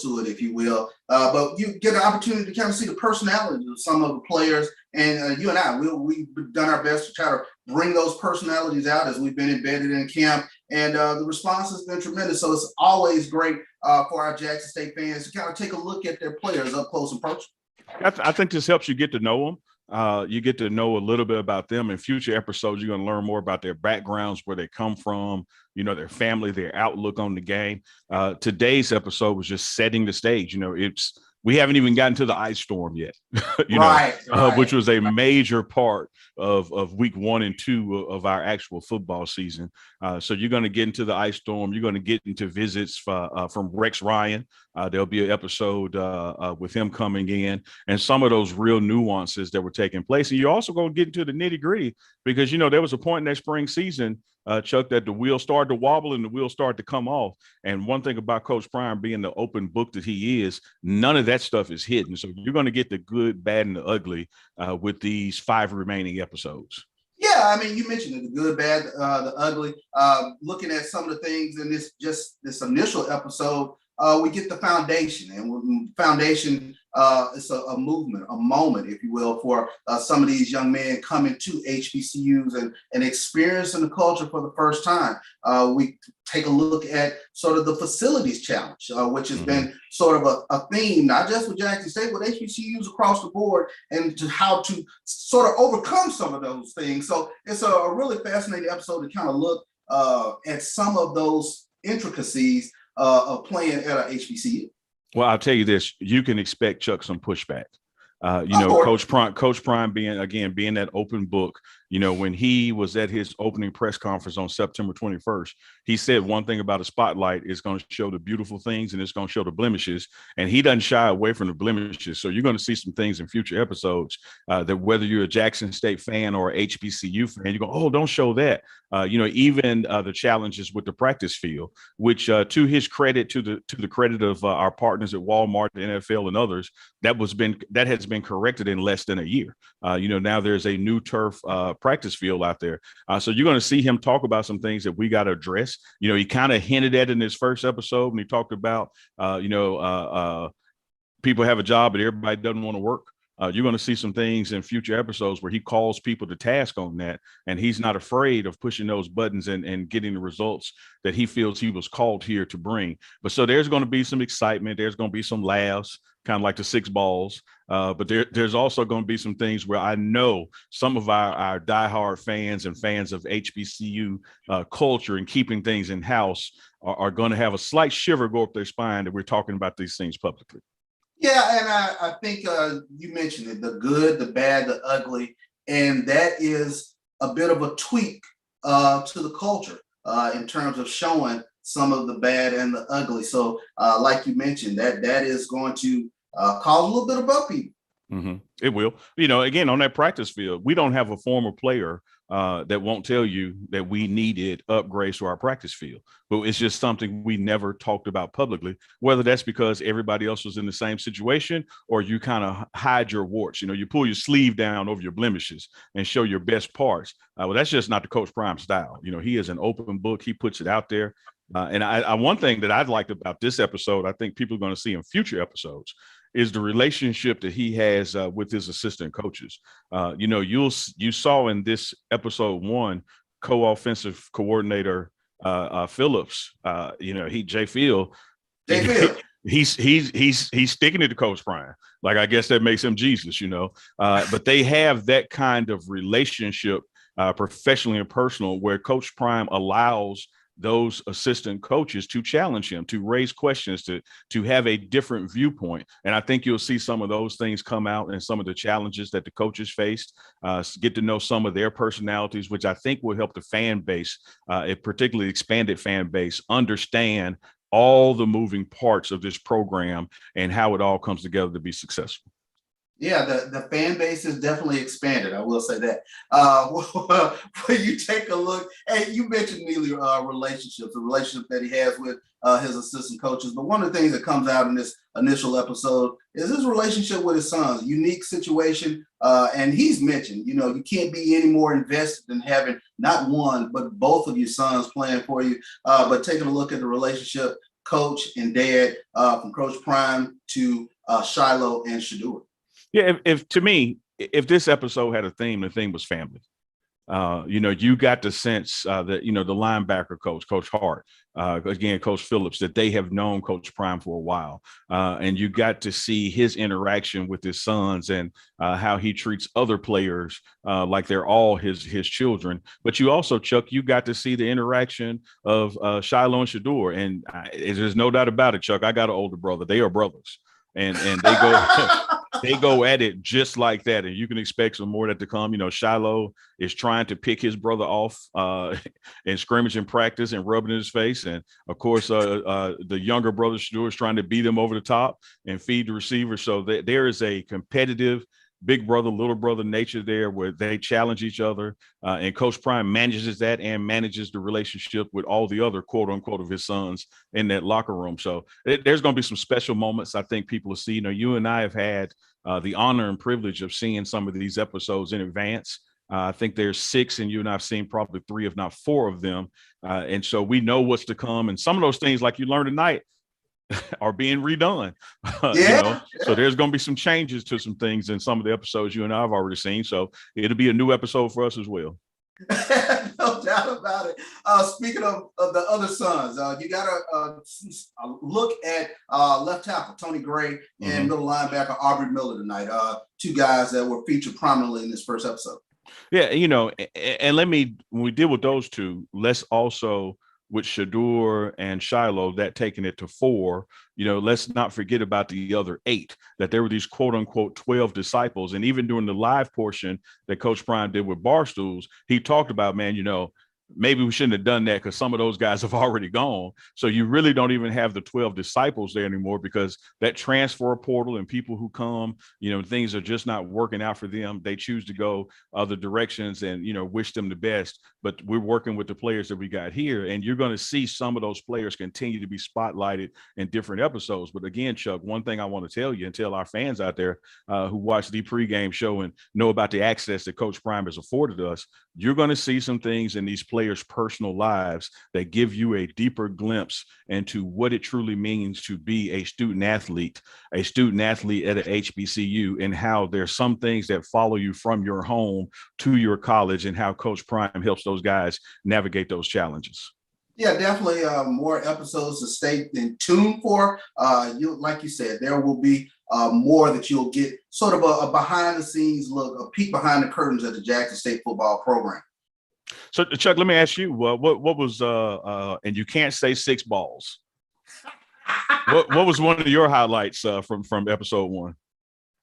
to it, if you will. But you get an opportunity to kind of see the personality of some of the players. And you and I, we've done our best to try to bring those personalities out as we've been embedded in camp. And the response has been tremendous. So it's always great for our Jackson State fans to kind of take a look at their players up close and personal. I think this helps you get to know them. You get to know a little bit about them. In future episodes, you're going to learn more about their backgrounds, where they come from, their family, their outlook on the game. Today's episode was just setting the stage. We haven't even gotten to the ice storm yet, which was a major part of week 1 and 2 of our actual football season. So you're going to get into the ice storm. You're going to get into visits from Rex Ryan. There'll be an episode with him coming in and some of those real nuances that were taking place. And you're also going to get into the nitty gritty because, there was a point in that spring season, Chuck, that the wheels started to wobble and the wheels started to come off. And one thing about Coach Prime being the open book that he is, none of that stuff is hidden. So you're going to get the good, bad, and the ugly with these 5 remaining episodes. Yeah, I mean, you mentioned it, the good, bad, the ugly. Looking at some of the things in this initial episode, we get the foundation, and foundation is a movement, a moment, if you will, for some of these young men coming to HBCUs and experiencing the culture for the first time. We take a look at sort of the facilities challenge, which has been sort of a theme, not just with Jackson State, but HBCUs across the board, and to how to sort of overcome some of those things. So it's a really fascinating episode to kind of look at some of those intricacies of playing at a HBCU. Well, I'll tell you this: you can expect, Chuck, some pushback. Coach Prime being that open book. When he was at his opening press conference on September 21st, he said one thing about a spotlight is going to show the beautiful things and it's going to show the blemishes. And he doesn't shy away from the blemishes. So you're going to see some things in future episodes that whether you're a Jackson State fan or a HBCU fan, you go, oh, don't show that. Even the challenges with the practice field, which to his credit, to the credit of our partners at Walmart, the NFL, and others, that has been corrected in less than a year. Now there's a new turf practice field out there. So you're going to see him talk about some things that we got to address. He kind of hinted at in his first episode when he talked about, people have a job, but everybody doesn't want to work. You're going to see some things in future episodes where he calls people to task on that. And he's not afraid of pushing those buttons and getting the results that he feels he was called here to bring. But so there's going to be some excitement. There's going to be some laughs, kind of like the 6 balls. But there's also going to be some things where I know some of our diehard fans and fans of HBCU culture and keeping things in house are going to have a slight shiver go up their spine that we're talking about these things publicly. Yeah, and I think you mentioned it, the good, the bad, the ugly, and that is a bit of a tweak to the culture in terms of showing some of the bad and the ugly. So like you mentioned, that is going to cause a little bit of bug people. Mm-hmm. It will. Again, on that practice field, we don't have a former player that won't tell you that we needed upgrades to our practice field. But it's just something we never talked about publicly, whether that's because everybody else was in the same situation or you kind of hide your warts. You pull your sleeve down over your blemishes and show your best parts. Well, that's just not the Coach Prime style. He is an open book. He puts it out there. And I one thing that I'd liked about this episode, I think people are going to see in future episodes, is the relationship that he has with his assistant coaches. You saw in this episode 1, co-offensive coordinator Phillips. Jay Field. He's sticking it to Coach Prime. Like, I guess that makes him Jesus. But they have that kind of relationship, professionally and personal, where Coach Prime allows those assistant coaches to challenge him, to raise questions, to have a different viewpoint. And I think you'll see some of those things come out and some of the challenges that the coaches faced, get to know some of their personalities, which I think will help the fan base, a particularly expanded fan base, understand all the moving parts of this program and how it all comes together to be successful. Yeah, the fan base is definitely expanded. I will say that. When you take a look, and you mentioned Neely relationships, the relationship that he has with his assistant coaches. But one of the things that comes out in this initial episode is his relationship with his sons. Unique situation, and he's mentioned, you can't be any more invested than having not one but both of your sons playing for you. But taking a look at the relationship, coach, and dad, from Coach Prime to Shiloh and Shador. Yeah, if to me, if this episode had a theme, the theme was family. You got the sense that, the linebacker coach, Coach Hart, again, Coach Phillips, that they have known Coach Prime for a while. And you got to see his interaction with his sons and how he treats other players like they're all his children. But you also, Chuck, you got to see the interaction of Shiloh and Shador. And there's no doubt about it, Chuck. I got an older brother. They are brothers. And they go they go at it just like that, and you can expect some more of that to come. Shiloh is trying to pick his brother off in scrimmage and practice and rubbing in his face, and of course the younger brother Shador is trying to beat him over the top and feed the receiver. So there is a competitive big brother, little brother nature there where they challenge each other. And Coach Prime manages that and manages the relationship with all the other quote unquote of his sons in that locker room. So there's going to be some special moments I think people will see. You and I have had the honor and privilege of seeing some of these episodes in advance. I think there's 6, and you and I've seen probably 3, if not 4 of them. And so we know what's to come. And some of those things, like you learned tonight, are being redone. So there's going to be some changes to some things in some of the episodes you and I have already seen. So it'll be a new episode for us as well. No doubt about it. Speaking of the other sons, you got to look at left tackle Tony Gray and middle linebacker Aubrey Miller tonight. 2 guys that were featured prominently in this first episode. Yeah, and when we deal with those 2, let's also, with Shador and Shiloh, that taking it to 4, let's not forget about the other 8, that there were these quote unquote 12 disciples. And even during the live portion that Coach Prime did with Barstools, he talked about, maybe we shouldn't have done that because some of those guys have already gone. So you really don't even have the 12 disciples there anymore, because that transfer portal and people who come, things are just not working out for them. They choose to go other directions and, wish them the best. But we're working with the players that we got here. And you're going to see some of those players continue to be spotlighted in different episodes. But again, Chuck, one thing I want to tell you and tell our fans out there who watch the pregame show and know about the access that Coach Prime has afforded us, you're going to see some things in these players' personal lives that give you a deeper glimpse into what it truly means to be a student athlete at an HBCU, and how there's some things that follow you from your home to your college, and how Coach Prime helps those guys navigate those challenges. Yeah, definitely more episodes to stay in tune for. Like you said, there will be more that you'll get, sort of a behind the scenes look, a peek behind the curtains at the Jackson State football program. So, Chuck, let me ask you, what was, and you can't say 6 balls. What was one of your highlights from episode 1?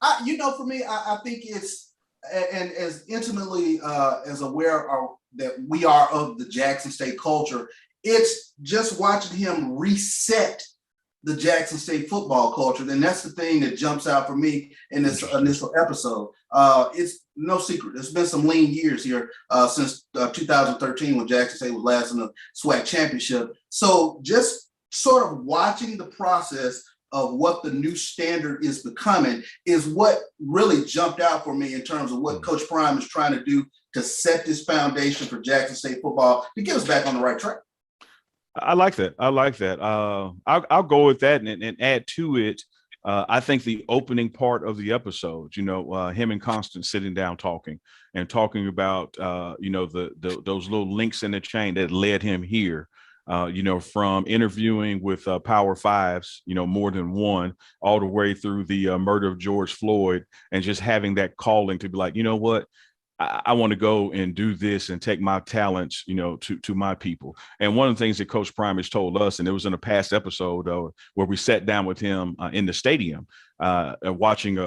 For me, I think it's, and as intimately as aware that we are of the Jackson State culture, it's just watching him reset the Jackson State football culture. And that's the thing that jumps out for me in this initial episode. It's no secret. There's been some lean years here since 2013 when Jackson State was last in the SWAC championship. So just sort of watching the process of what the new standard is becoming is what really jumped out for me in terms of what Coach Prime is trying to do to set this foundation for Jackson State football to get us back on the right track. I like that. I'll go with that and add to it. I think the opening part of the episode, him and Constance sitting down talking about, those little links in the chain that led him here. From interviewing with Power Fives, more than one, all the way through the murder of George Floyd, and just having that calling to be like, you know what, I want to go and do this and take my talents, to my people. And one of the things that Coach Prime has told us, and it was in a past episode where we sat down with him in the stadium watching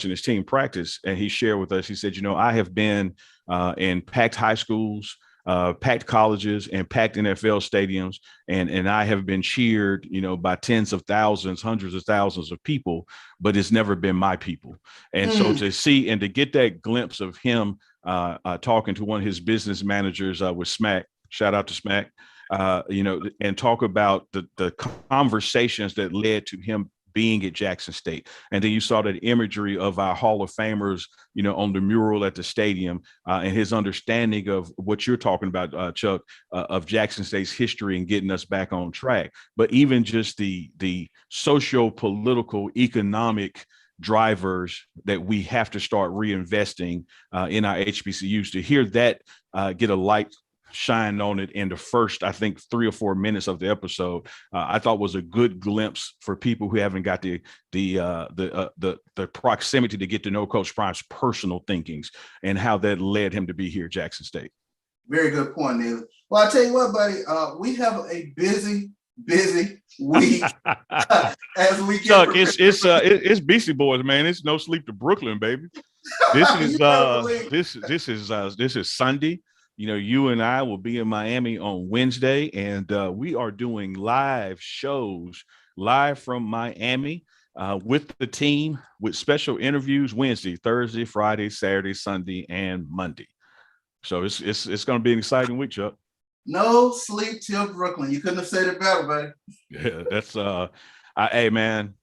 his team practice, and he shared with us, he said, I have been in packed high schools, packed colleges, and packed NFL stadiums. And I have been cheered, by tens of thousands, hundreds of thousands of people, but it's never been my people. And so to see and to get that glimpse of him talking to one of his business managers with Smack, shout out to Smack, and talk about the conversations that led to him being at Jackson State. And then you saw that imagery of our Hall of Famers, on the mural at the stadium, and his understanding of what you're talking about, Chuck, of Jackson State's history and getting us back on track. But even just the socio-political, economic drivers that we have to start reinvesting in our HBCUs, to hear that get a light shine on it in the first, I think, 3 or 4 minutes of the episode, I thought was a good glimpse for people who haven't got the proximity to get to know Coach Prime's personal thinkings and how that led him to be here at Jackson State. Very good point, Neely. Well, I tell you what, buddy, we have a busy week as we get. Chuck, it's Beastie Boys, man. It's no sleep to Brooklyn, baby. This is Sunday. You and I will be in Miami on Wednesday, and we are doing live shows live from Miami with the team, with special interviews Wednesday, Thursday, Friday, Saturday, Sunday, and Monday. So it's going to be an exciting week, Chuck. No sleep till Brooklyn. You couldn't have said it better, buddy. Yeah, that's hey man,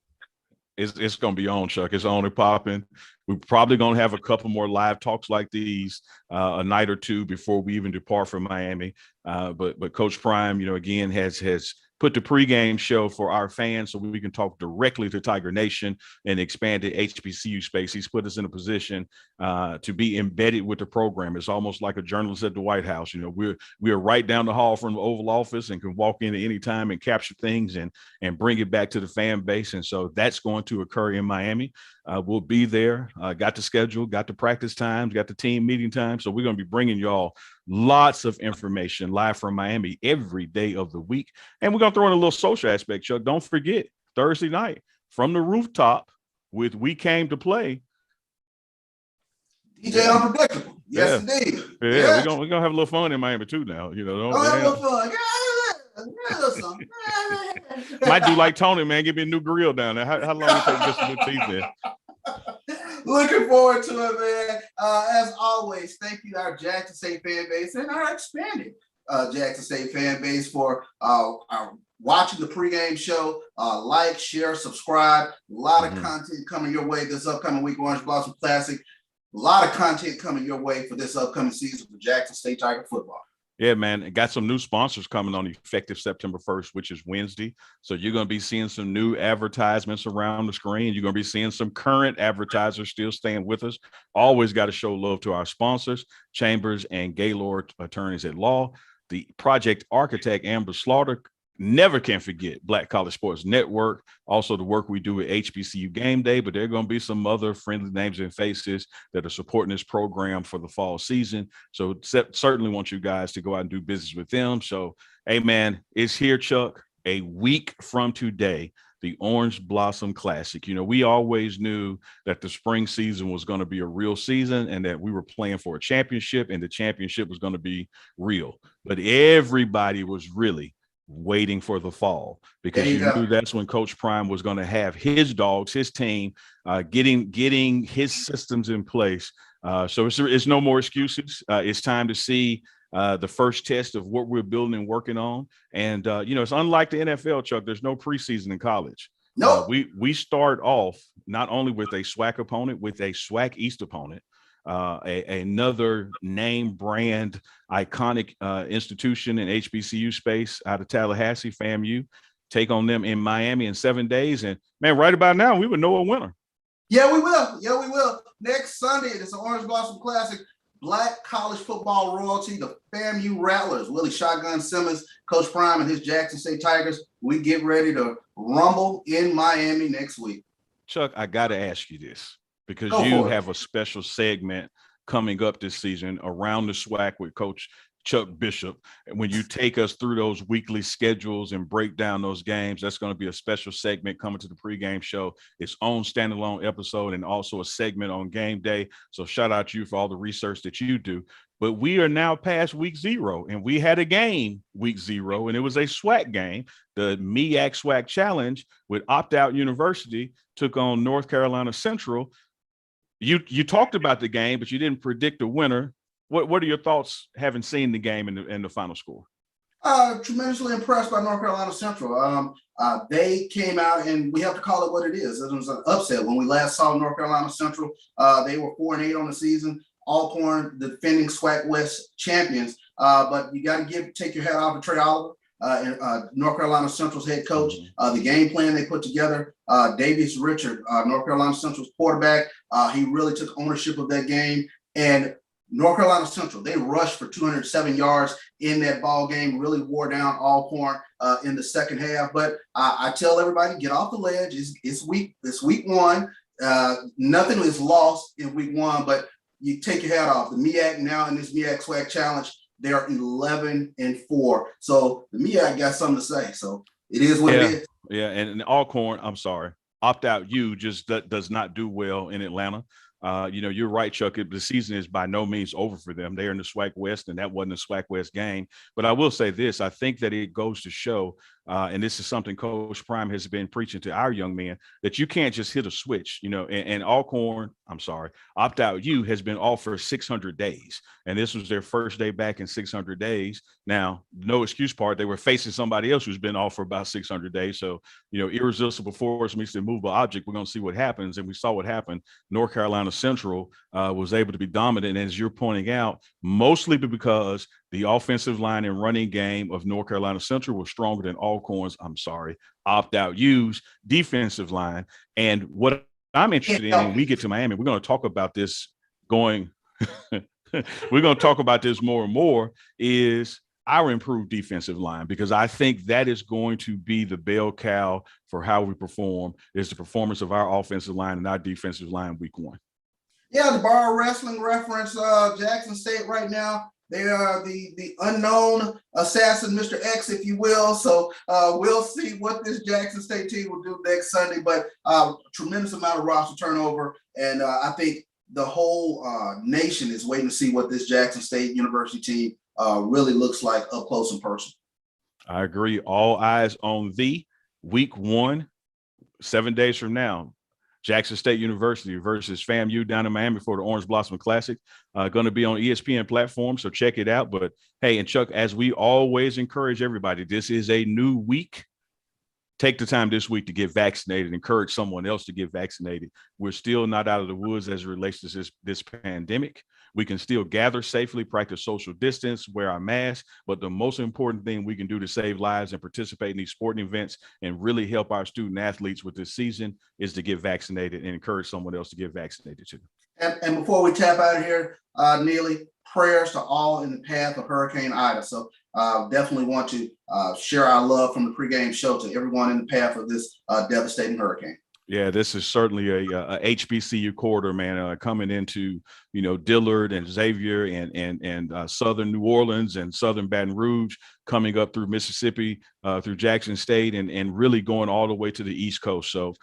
it's going to be on, Chuck. It's only popping. We're probably going to have a couple more live talks like these a night or two before we even depart from Miami. But Coach Prime, again, has put the pregame show for our fans so we can talk directly to Tiger Nation and expand the HBCU space. He's put us in a position to be embedded with the program. It's almost like a journalist at the White House. We're right down the hall from the Oval Office and can walk in at any time and capture things and bring it back to the fan base. And so that's going to occur in Miami. We'll be there. Got the schedule, got the practice times, got the team meeting time. So we're going to be bringing y'all lots of information live from Miami every day of the week. And we're going to throw in a little social aspect, Chuck. Don't forget, Thursday night from the rooftop with We Came to Play. DJ Unpredictable. Yes, indeed. Yeah, we're gonna have a little fun in Miami too now. Have a little fun. Might do like Tony, man. Give me a new grill down there. How long it take to get some new teeth in? Looking forward to it, man. As always, thank you to our Jackson State fan base and our expanded Jackson State fan base for watching the pregame show. Like, share, subscribe. A lot of content coming your way this upcoming week, Orange Blossom Classic. A lot of content coming your way for this upcoming season for Jackson State Tiger football. Yeah, man. I got some new sponsors coming on effective September 1st, which is Wednesday. So you're going to be seeing some new advertisements around the screen. You're going to be seeing some current advertisers still staying with us. Always got to show love to our sponsors, Chambers and Gaylord Attorneys at Law. The project architect, Amber Slaughter, never can forget Black College Sports Network. Also the work we do at HBCU Game Day, but there are going to be some other friendly names and faces that are supporting this program for the fall season. So certainly want you guys to go out and do business with them. So, hey man, it's here, Chuck, a week from today, the Orange Blossom Classic. We always knew that the spring season was going to be a real season and that we were playing for a championship and the championship was going to be real. But everybody was really waiting for the fall because you knew that's when Coach Prime was going to have his dogs, his team, getting his systems in place. So it's no more excuses. It's time to see the first test of what we're building and working on. And, it's unlike the NFL, Chuck. There's no preseason in college. No, we start off not only with a SWAC opponent, with a SWAC East opponent. Another name brand iconic institution in HBCU space out of Tallahassee, FAMU, take on them in Miami in 7 days. And man, right about now, we would know a winner. Yeah, we will. Next Sunday, it's an Orange Blossom Classic. Black college football royalty, the FAMU Rattlers, Willie Shotgun Simmons, Coach Prime, and his Jackson State Tigers. We get ready to rumble in Miami next week. Chuck, I got to ask you this, because you have a special segment coming up this season around the SWAC with Coach Chuck Bishop. And when you take us through those weekly schedules and break down those games, that's going to be a special segment coming to the pregame show, its own standalone episode, and also a segment on game day. So shout out to you for all the research that you do. But we are now past week 0, and we had a game week 0, and it was a SWAC game. The MEAC SWAC Challenge with Opt-Out University took on North Carolina Central. You talked about the game, but you didn't predict a winner. What are your thoughts having seen the game and the final score? Tremendously impressed by North Carolina Central. They came out, and we have to call it what it is. It was an upset. When we last saw North Carolina Central, they were 4-8 on the season. Alcorn, the defending SWAC West champions. But you got to take your hat off to Trey Oliver, North Carolina Central's head coach. The game plan they put together, Davius Richard, North Carolina Central's quarterback, he really took ownership of that game. And North Carolina Central, they rushed for 207 yards in that ball game, really wore down Alcorn in the second half. But I tell everybody, get off the ledge. It's week one. Nothing is lost in week one, but you take your hat off. The MEAC now in this MEAC SWAC Challenge, they are 11-4. So the MEAC got something to say. So it is what it is. Yeah, and Alcorn, I'm sorry, opt-out U just does not do well in Atlanta. You're right, Chuck. The season is by no means over for them. They're in the SWAC West, and that wasn't a SWAC West game. But I will say this: I think that it goes to show, and this is something Coach Prime has been preaching to our young men, that you can't just hit a switch. And Alcorn, opt-out U has been off for 600 days, and this was their first day back in 600 days. Now, no excuse part, they were facing somebody else who's been off for about 600 days. So, irresistible force meets the immovable object. We're going to see what happens, and we saw what happened. North Carolina Central was able to be dominant, as you're pointing out, mostly because the offensive line and running game of North Carolina Central was stronger than Alcorn's, opt-out U's defensive line. And what I'm interested in, when we get to Miami, we're going to talk about this we're going to talk about this more and more, is our improved defensive line, because I think that is going to be the bell cow for how we perform, is the performance of our offensive line and our defensive line week one. Yeah, the bar wrestling reference, Jackson State right now, they are the unknown assassin, Mr. X, if you will. So we'll see what this Jackson State team will do next Sunday, but tremendous amount of roster turnover. And I think the whole nation is waiting to see what this Jackson State University team really looks like up close and personal. I agree. All eyes on week one, 7 days from now. Jackson State University versus FAMU down in Miami for the Orange Blossom Classic. Going to be on ESPN platform, so check it out. But, hey, and Chuck, as we always encourage everybody, this is a new week. Take the time this week to get vaccinated. Encourage someone else to get vaccinated. We're still not out of the woods as it relates to this pandemic. We can still gather safely, practice social distance, wear our masks. But the most important thing we can do to save lives and participate in these sporting events and really help our student athletes with this season is to get vaccinated and encourage someone else to get vaccinated too. And before we tap out of here, Neely, prayers to all in the path of Hurricane Ida. So definitely want to share our love from the pregame show to everyone in the path of this devastating hurricane. Yeah, this is certainly a HBCU corridor, man, coming into, Dillard and Xavier and Southern New Orleans and Southern Baton Rouge, coming up through Mississippi, through Jackson State, and really going all the way to the East Coast. So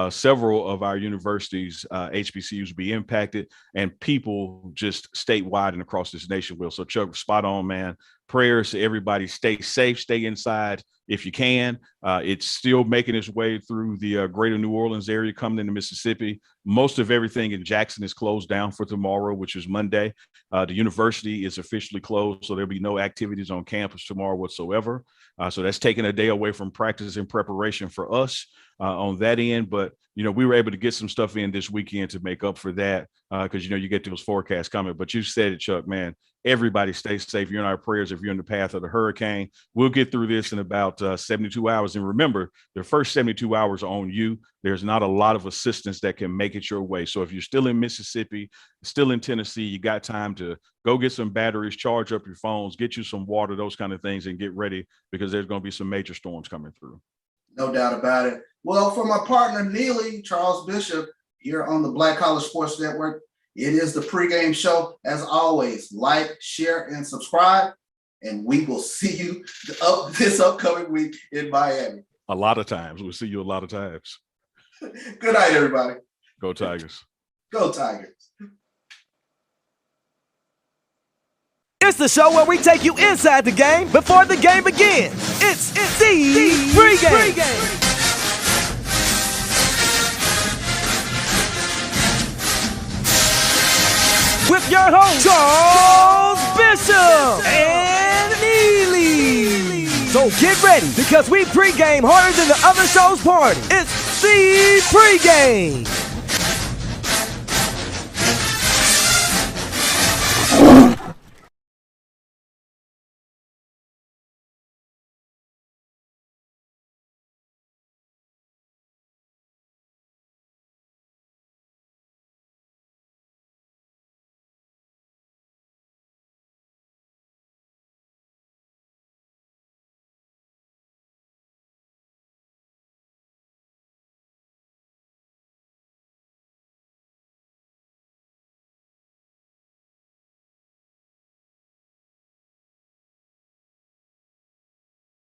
several of our universities, HBCUs, will be impacted, and people just statewide and across this nation will. So Chuck, spot on, man. Prayers to everybody. Stay safe, stay inside if you can. It's still making its way through the greater New Orleans area, coming into Mississippi. Most of everything in Jackson is closed down for tomorrow, which is Monday. The university is officially closed, so there'll be no activities on campus tomorrow whatsoever. So that's taking a day away from practice and preparation for us on that end. But, we were able to get some stuff in this weekend to make up for that because, you get those forecasts coming. But you said it, Chuck, man. Everybody stay safe. You're in our prayers if you're in the path of the hurricane. We'll get through this in about 72 hours. And remember, the first 72 hours are on you. There's not a lot of assistance that can make it your way. So if you're still in Mississippi, still in Tennessee, you got time to go get some batteries, charge up your phones, get you some water, those kind of things, and get ready because there's going to be some major storms coming through. No doubt about it. Well, for my partner, Neely, Charles Bishop, here on the Black College Sports Network, it is the pregame show. As always, like, share, and subscribe, and we will see you this upcoming week in Miami. A lot of times. We'll see you a lot of times. Good night, everybody. Go Tigers. Go Tigers. It's the show where we take you inside the game before the game begins. It's the pregame. With your host, Charles Bishop and Neely. ready because we pregame harder than the other show's party. It's the pregame.